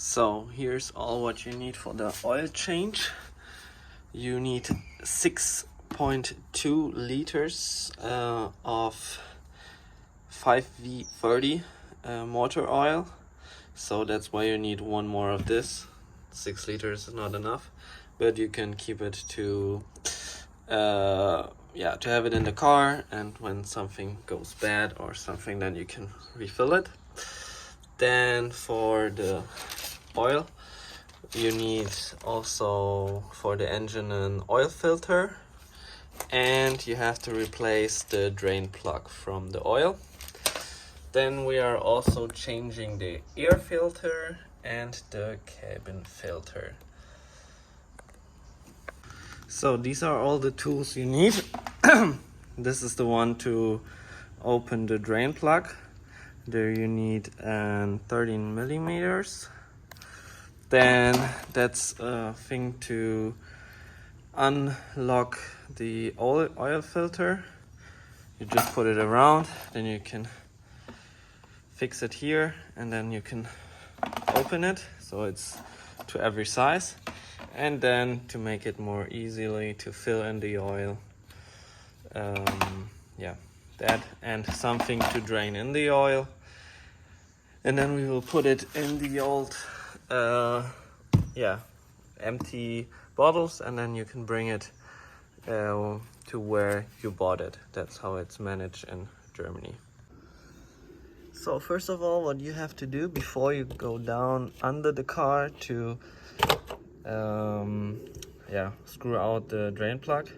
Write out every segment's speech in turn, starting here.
So here's all what you need for the oil change. You need 6.2 liters of 5V30 motor oil. So that's why you need one more of this. 6 liters is not enough, but you can keep it to to have it in the car, and when something goes bad or something, then you can refill it. Then for the oil, you need also for the engine an oil filter, and you have to replace the drain plug from the oil. Then we are also changing the air filter and the cabin filter. So these are all the tools you need. This is the one to open the drain plug. There you need 13 millimeters. Then that's a thing to unlock the oil filter. You just put it around, then you can fix it here, and then you can open it so it's to every size. And then to make it more easily to fill in the oil, that and something to drain in the oil. And then we will put it in the old empty bottles, and then you can bring it to where you bought it. That's how it's managed in Germany. So first of all, what you have to do before you go down under the car to screw out the drain plug,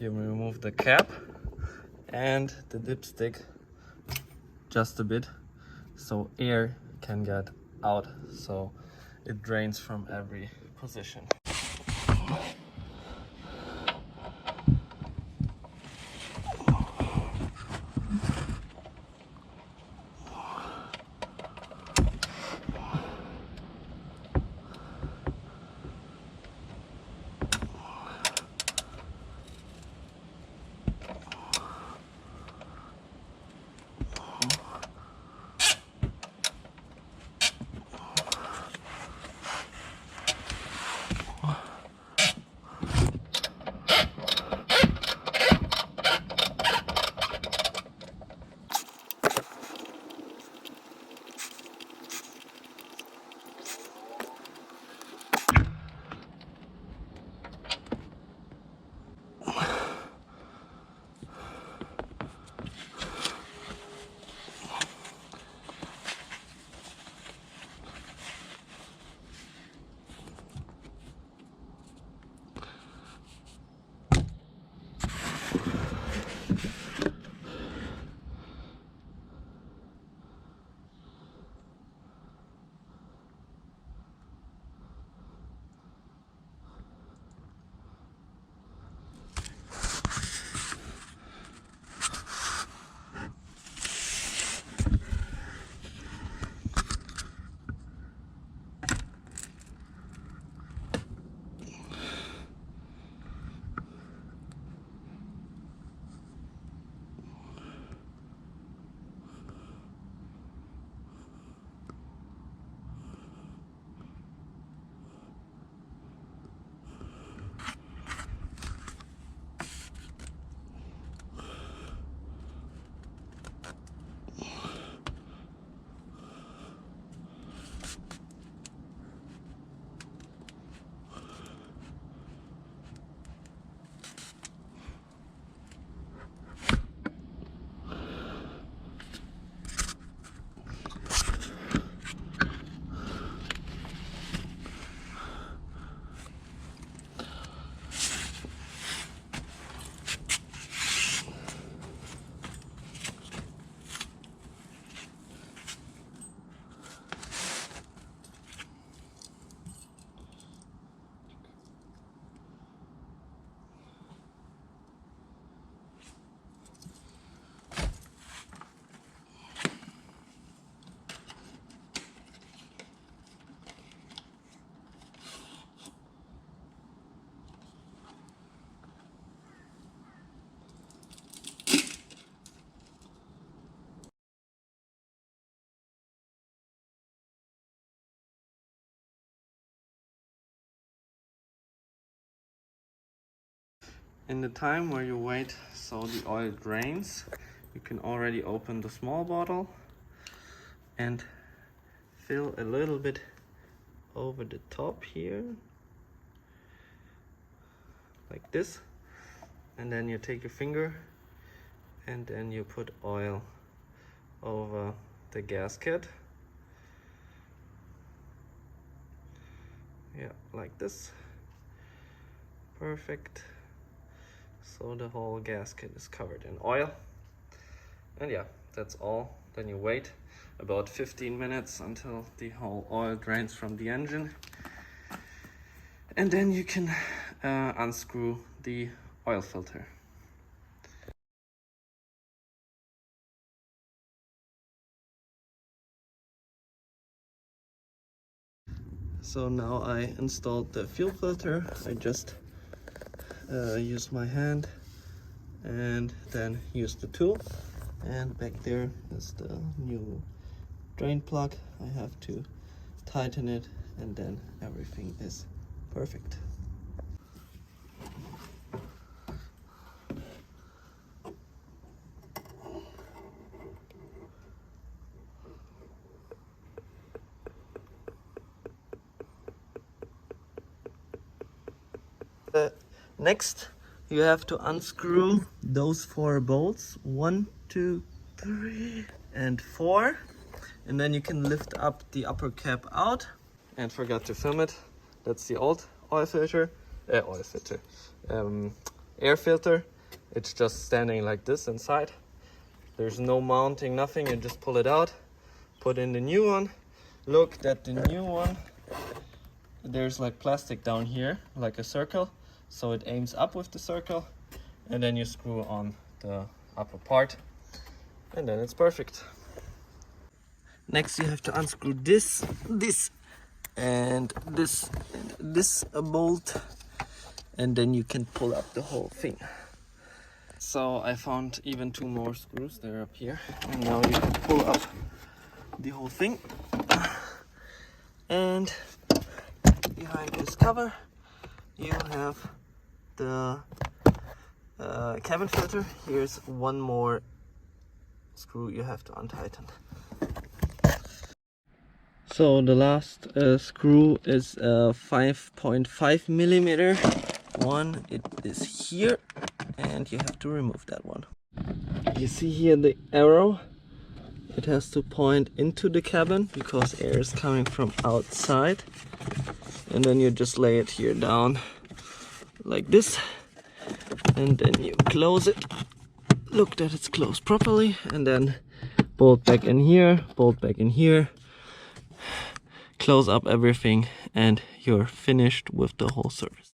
you remove the cap and the dipstick just a bit, so air can get out, so it drains from every position. In the time where you wait so the oil drains, you can already open the small bottle and fill a little bit over the top here, like this. And then you take your finger and then you put oil over the gasket. Yeah, like this. Perfect. So the whole gasket is covered in oil. And yeah, that's all. Then you wait about 15 minutes until the whole oil drains from the engine. And then you can unscrew the oil filter. So now I installed the fuel filter. I just use my hand and then use the tool. And back there is the new drain plug. I have to tighten it and then everything is perfect. Next, you have to unscrew those 4 bolts, 1, 2, 3, and 4, and then you can lift up the upper cap out. And forgot to film it. That's the old air filter. Air filter. It's just standing like this inside. There's no mounting, nothing. You just pull it out, put in the new one. Look that the new one, there's like plastic down here, like a circle. So it aims up with the circle, and then you screw on the upper part, and then it's perfect. Next you have to unscrew this, and this bolt, and then you can pull up the whole thing. So I found even 2 more screws, they're up here, and now you can pull up the whole thing. And behind this cover you have the cabin filter. Here's 1 more screw you have to untighten. So the last screw is a 5.5 millimeter one. It is here, and you have to remove that one. You see here the arrow. It has to point into the cabin because air is coming from outside. And then you just lay it here down like this, and then you close it. Look that it's closed properly, and then bolt back in here, bolt back in here, close up everything, and you're finished with the whole service.